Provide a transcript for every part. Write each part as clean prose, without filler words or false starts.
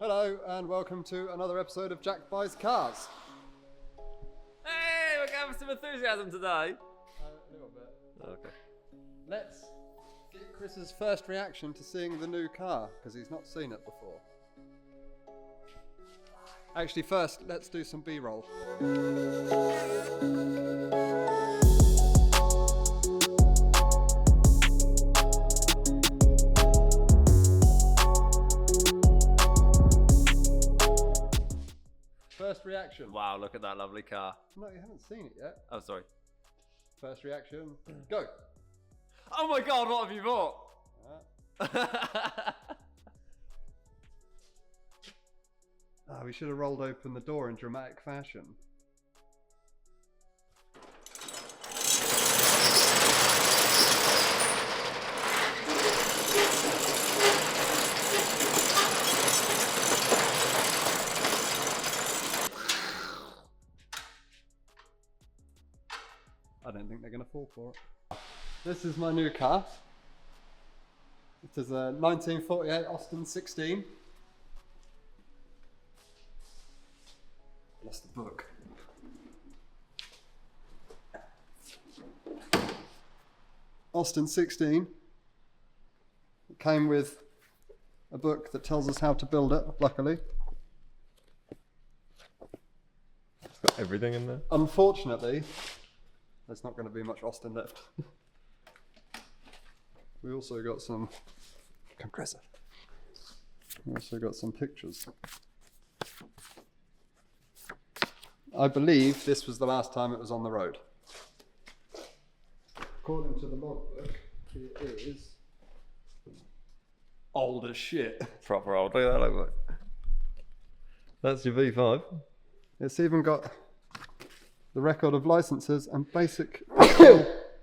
Hello and welcome to another episode of Jack Buys Cars. Hey, we're going to have some enthusiasm today. A little bit. Okay. Let's get Chris's first reaction to seeing the new car, because he's not seen it before. Actually, first, let's do some B-roll. First reaction. Wow, look at that lovely car. No, you haven't seen it yet. Oh, sorry. First reaction, go. Oh my god, what have you bought? We should have rolled open the door in dramatic fashion. I don't think they're going to fall for it. This is my new car. It is a 1948 Austin 16. Lost the book. Austin 16. It came with a book that tells us how to build it, luckily. It's got everything in there. Unfortunately, there's not going to be much Austin left. We also got some compressor. We also got some pictures. I believe this was the last time it was on the road. According to the logbook, it is old as shit. Proper old. Look at that logbook. That's your V5. It's even got the record of licenses and basic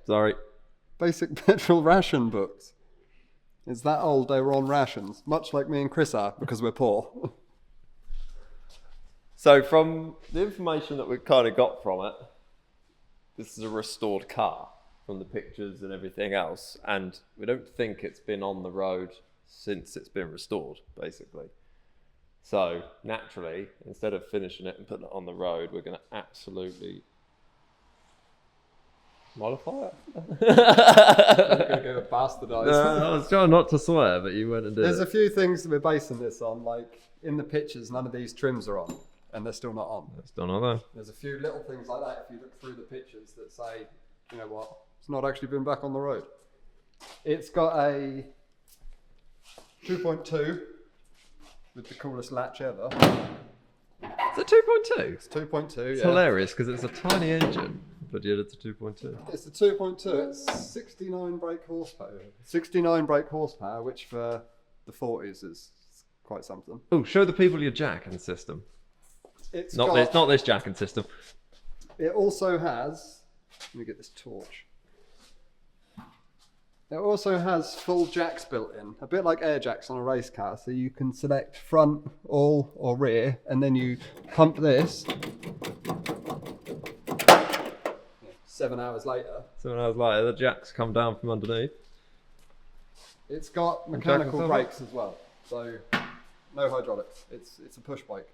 Sorry. petrol ration books. It's that old they were on rations, much like me and Chris are, because we're poor. So from the information that we kind of got from it, this is a restored car from the pictures and everything else. And we don't think it's been on the road since it's been restored, basically. So naturally, instead of finishing it and putting it on the road, we're going to absolutely modify it. We're going to go bastardise. No, I was trying not to swear, but you went and did There's it. a few things that we're basing this on, like in the pictures, none of these trims are on, and they're still not on. It's done all that. There's a few little things like that if you look through the pictures that say, you know what, it's not actually been back on the road. It's got a 2.2 with the coolest latch ever. It's a 2.2. It's 2.2, It's yeah. hilarious because it's a tiny engine, but yet it's a 2.2. It's a 2.2. It's 69 brake horsepower. 69 brake horsepower, which for the 40s is quite something. Oh, show the people your jacking system. It's Not this jacking system. It also has. Let me get this torch. It also has full jacks built in, a bit like air jacks on a race car. So you can select front, all, or rear, and then you pump this. 7 hours later. 7 hours later, the jacks come down from underneath. It's got mechanical brakes as well, so no hydraulics. It's a push bike.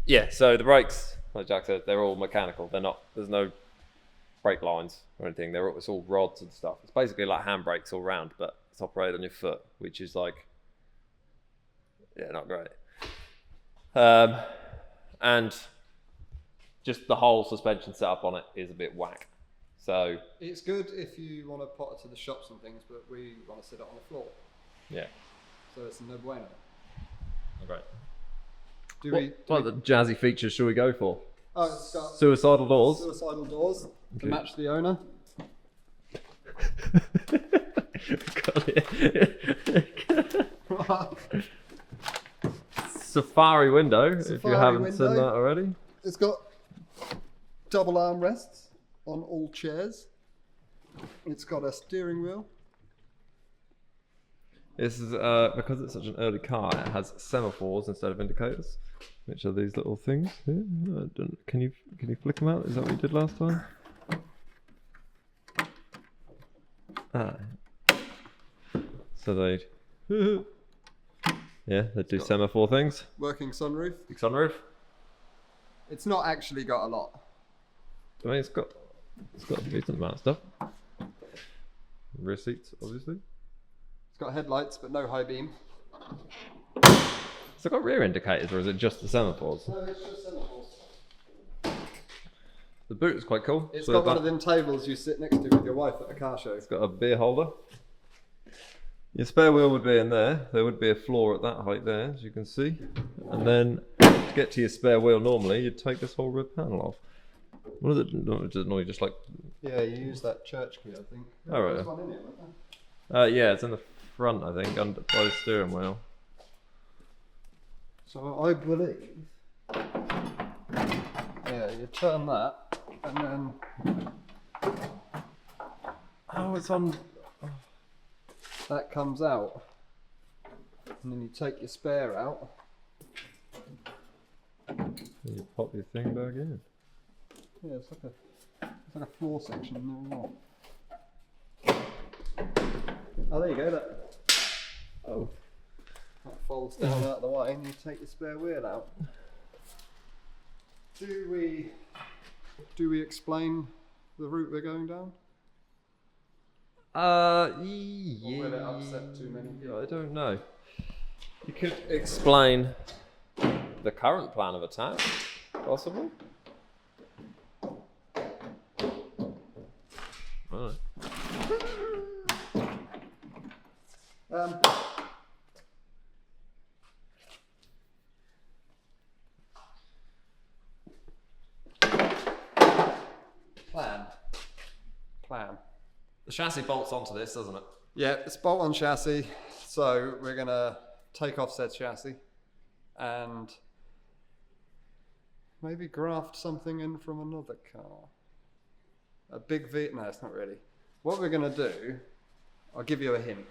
Yeah, so the brakes, like Jack said, they're all mechanical. They're not. There's no brake lines or anything. It's all rods and stuff. It's basically like handbrakes all round, but it's operated on your foot, which is like, yeah, not great. And just the whole suspension setup on it is a bit whack. So It's good if you want to pot it to the shops and things, but we want to sit it on the floor. yeah, So it's a no bueno. not great. What the jazzy features should we go for? Oh, it's got Suicidal doors. suicidal doors to match the owner. Safari window, if you Safari haven't window. seen that already. It's got double armrests on all chairs. It's got a steering wheel. This is because it's such an early car. It has semaphores instead of indicators, which are these little things here. Can you flick them out? Is that what you did last time? So they Yeah, they do semaphore things. Working sunroof. Big sunroof. It's not actually got a lot. I mean, it's got a decent amount of stuff. Rear seats, obviously. It's got headlights, but no high beam. Has it got rear indicators, or is it just the semaphores? No, it's just semaphores. The boot is quite cool. It's got one of them tables you sit next to with your wife at a car show. It's got a beer holder. Your spare wheel would be in there. There would be a floor at that height there, as you can see. And then to get to your spare wheel normally, you'd take this whole rear panel off. What is it? No, just like... Yeah, you use that church key, I think. Oh, right. There's one in here, wasn't there? Yeah, it's in the front, I think, under by the steering wheel. So I believe... Yeah, you turn that, and then... Oh, it's on... That comes out. And then you take your spare out. And you pop your thing back in. Yeah, it's like a floor section in there as well. Oh, there you go. That folds down out of the way, and you take your spare wheel out. Do we explain the route we're going down? Yeah. Or will it upset too many people? I don't know. You could explain the current plan of attack, possibly. Right. Plan. The chassis bolts onto this, doesn't it? Yeah, it's bolt-on chassis. So we're gonna take off said chassis and maybe graft something in from another car. A big V. No, it's not really. What we're gonna do, I'll give you a hint.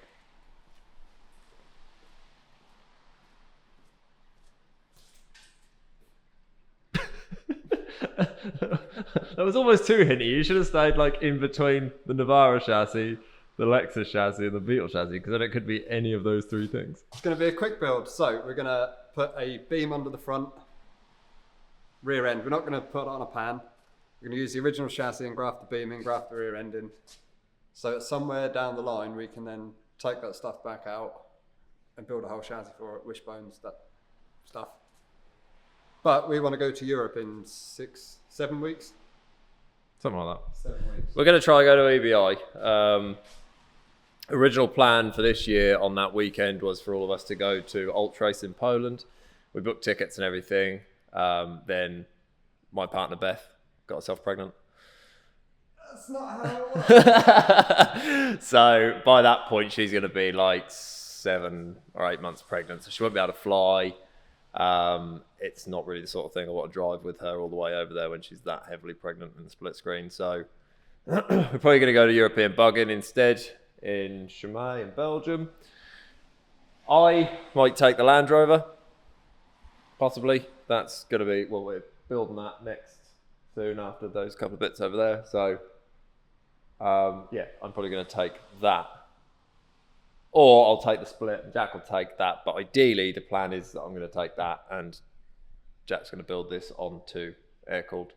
That was almost too hinty. You should have stayed like in between the Navara chassis, the Lexus chassis, and the Beetle chassis, because then it could be any of those three things. It's going to be a quick build. So we're going to put a beam under the front, rear end. We're not going to put it on a pan. We're going to use the original chassis and graft the beam in, graft the rear end in. So that somewhere down the line, we can then take that stuff back out and build a whole chassis for it, wishbones, that stuff. But we want to go to Europe in 7 weeks. Something like that. 7 weeks. We're going to try and go to EBI. Original plan for this year on that weekend was for all of us to go to Ultra Race in Poland. We booked tickets and everything. Then my partner Beth got herself pregnant. That's not how it works. So by that point, she's going to be like 7 or 8 months pregnant. So she won't be able to fly. It's not really the sort of thing I want to drive with her all the way over there when she's that heavily pregnant and split screen. So we're probably going to go to European bugging instead in Chimay in Belgium. I might take the Land Rover, possibly. That's going to be, well, we're building that next soon after those couple of bits over there. So yeah, I'm probably going to take that. Or I'll take the split and Jack will take that. But ideally, the plan is that I'm going to take that and Jack's going to build this onto air-cooled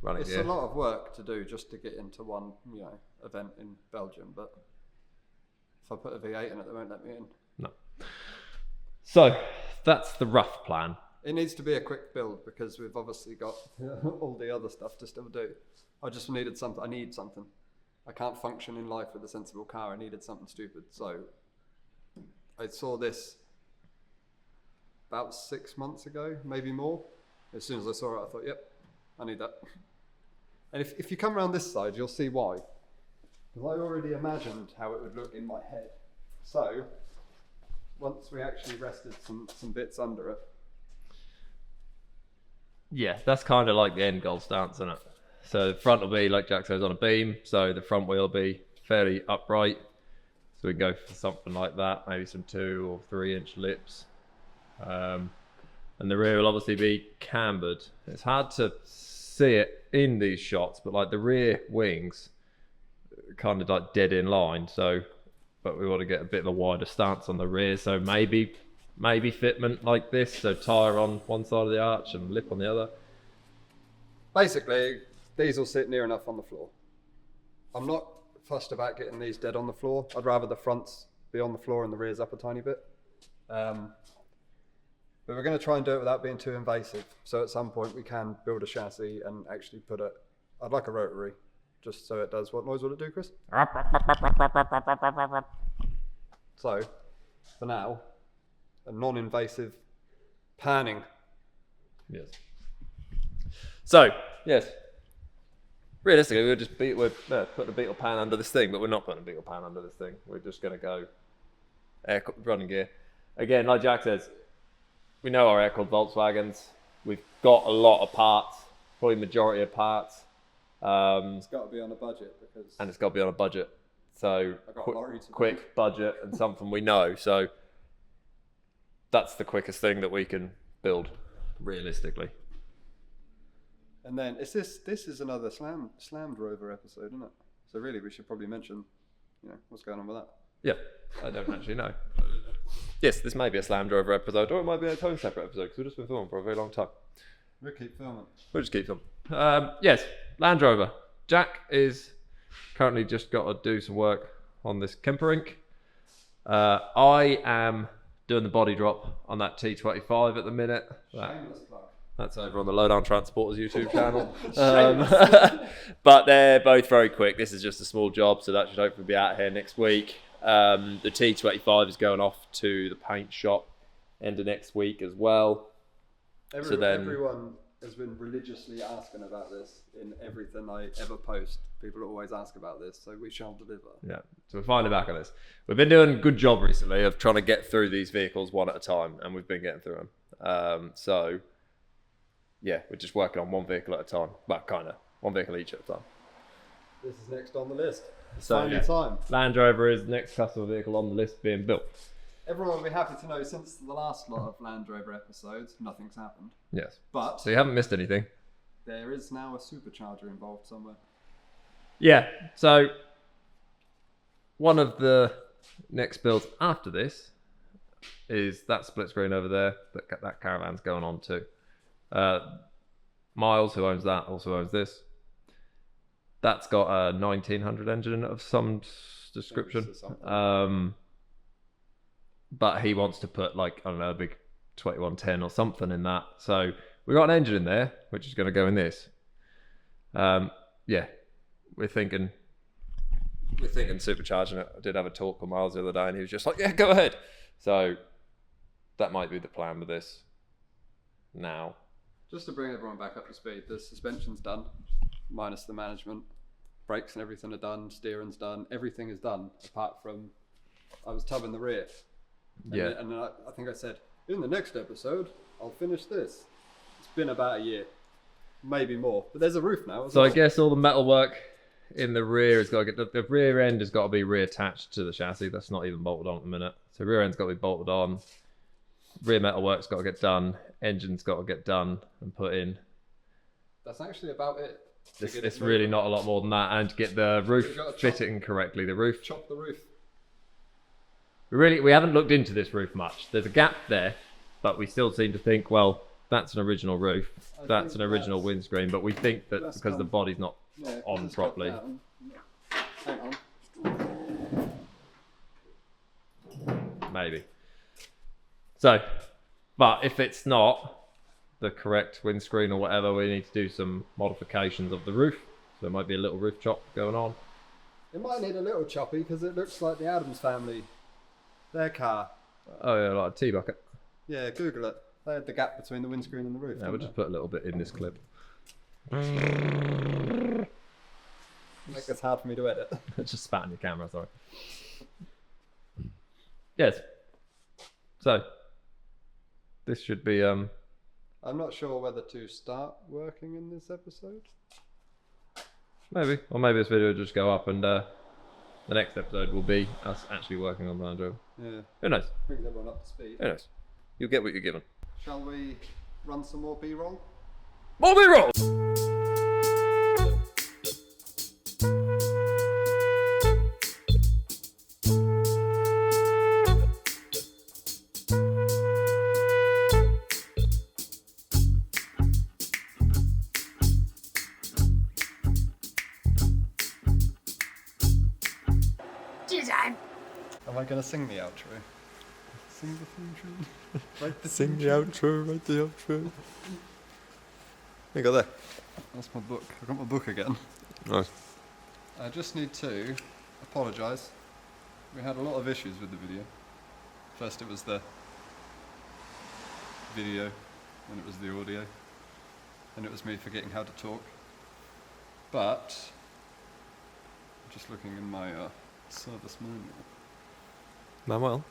running It's gear. a lot of work to do just to get into one, event in Belgium. But if I put a V8 in it, they won't let me in. No. So that's the rough plan. It needs to be a quick build because we've obviously got all the other stuff to still do. I just needed something. I need something. I can't function in life with a sensible car. I needed something stupid. So I saw this about 6 months ago, maybe more. As soon as I saw it, I thought, yep, I need that. And if you come around this side, you'll see why. Because I already imagined how it would look in my head. So once we actually rested some bits under it. Yeah, that's kind of like the end goal stance, isn't it? So the front will be, like Jack says, on a beam. So the front wheel will be fairly upright. So we can go for something like that, maybe some 2 or 3 inch lips. And the rear will obviously be cambered. It's hard to see it in these shots, but like the rear wings are kind of like dead in line. So, but we want to get a bit of a wider stance on the rear. So maybe maybe fitment like this, so tyre on one side of the arch and lip on the other. Basically, these will sit near enough on the floor. I'm not fussed about getting these dead on the floor. I'd rather the fronts be on the floor and the rears up a tiny bit. But we're going to try and do it without being too invasive. So at some point we can build a chassis and actually put it, I'd like a rotary, just so it does, what noise will it do, Chris? So, for now, a non-invasive panning. Yes. So, yes. Realistically, we're putting a Beetle pan under this thing, but we're not putting a Beetle pan under this thing. We're just going to go running gear. Again, like Jack says, we know our air-cooled Volkswagens. We've got a lot of parts, probably majority of parts. It's got to be on a budget and it's got to be on a budget. So quick budget and something we know. So that's the quickest thing that we can build, realistically. And then this is another slammed rover episode, isn't it? So really, we should probably mention, what's going on with that. Yeah, I don't actually know. Yes, this may be a slammed rover episode, or it might be a totally separate episode because we've just been filming for a very long time. We'll keep filming. We'll just keep filming. Yes, Land Rover. Jack is currently just got to do some work on this Kemper ink. I am doing the body drop on that T25 at the minute. Shameless plug. That's over on the Lowdown Transporters YouTube channel. But they're both very quick. This is just a small job, so that should hopefully be out here next week. The T25 is going off to the paint shop end of next week as well. Everyone has been religiously asking about this in everything I ever post. People always ask about this, so we shall deliver. Yeah, so we're finally back on this. We've been doing a good job recently of trying to get through these vehicles one at a time, and we've been getting through them. So, yeah, we're just working on one vehicle at a time. Well, kind of. One vehicle each at a time. This is next on the list. So, time. Land Rover is the next customer vehicle on the list being built. Everyone will be happy to know since the last lot of Land Rover episodes, nothing's happened. Yes. But so you haven't missed anything. There is now a supercharger involved somewhere. Yeah. So one of the next builds after this is that split screen over there that caravan's going on to. Miles, who owns that, also owns this. That's got a 1900 engine in it of some description. But he wants to put a big 2110 or something in that. So we got an engine in there, which is going to go in this. Yeah, we're thinking supercharging it. I did have a talk with Miles the other day, and he was just like, "Yeah, go ahead." So that might be the plan with this. Now, just to bring everyone back up to speed, the suspension's done, minus the management. Brakes and everything are done. Steering's done. Everything is done apart from I was tubbing the rear. And then I think I said, in the next episode, I'll finish this. It's been about a year, maybe more. But there's a roof now. So I guess all the metal work in the rear has got to get the rear end has got to be reattached to the chassis. That's not even bolted on at the minute. So rear end's got to be bolted on. Rear metal work's got to get done. Engine's got to get done and put in. That's actually about it. It's really not a lot more than that. And to get the roof fitting correctly, chop the roof. We haven't looked into this roof much. There's a gap there, but we still seem to think, well, that's an original roof. That's an original windscreen, but we think that because the body's not on properly. Hang on. Maybe. So, but if it's not the correct windscreen or whatever, we need to do some modifications of the roof. So there might be a little roof chop going on. It might need a little choppy because it looks like the Adams family. Their car. Oh yeah, like a tea bucket. Yeah, Google it. They had the gap between the windscreen and the roof. Yeah, we'll just put a little bit in this clip. Make this hard for me to edit. Just spat on your camera, sorry. Yes. So, this should be... I'm not sure whether to start working in this episode. Maybe. Or maybe this video will just go up and... the next episode will be us actually working on the Land Rover. Yeah. Who knows? Brings everyone up to speed. Who knows? You'll get what you're given. Shall we run some more B-roll? More B-roll! I going to sing the outro? Sing the theme tune? Write the Sing the theme tune? outro, write the outro. What you got there? That's my book. I've got my book again. Nice. I just need to apologise. We had a lot of issues with the video. First it was the video, then it was the audio, then it was me forgetting how to talk. But, I'm just looking in my service manual. Manuel?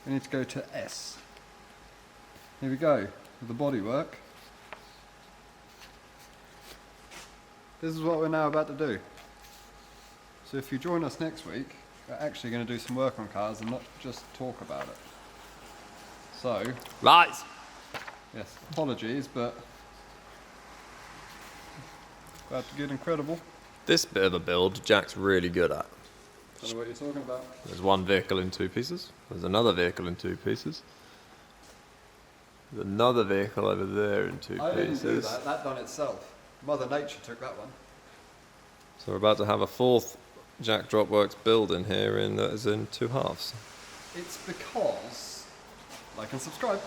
We need to go to S. Here we go, with the bodywork. This is what we're now about to do. So if you join us next week, we're actually going to do some work on cars and not just talk about it. So, Lies! yes, apologies, but about to get incredible. This bit of a build, Jack's really good at. Don't know what you're talking about. There's one vehicle in 2 pieces. There's another vehicle in 2 pieces. There's another vehicle over there in 2 I pieces. didn't do that. That done itself. Mother Nature took that one. So we're about to have a 4th Jack Dropworks build in here that is in 2 halves. It's because, like and subscribe.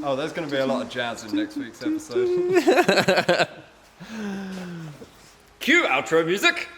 Oh, there's going to be a lot of jazz in next week's episode. Cue outro music!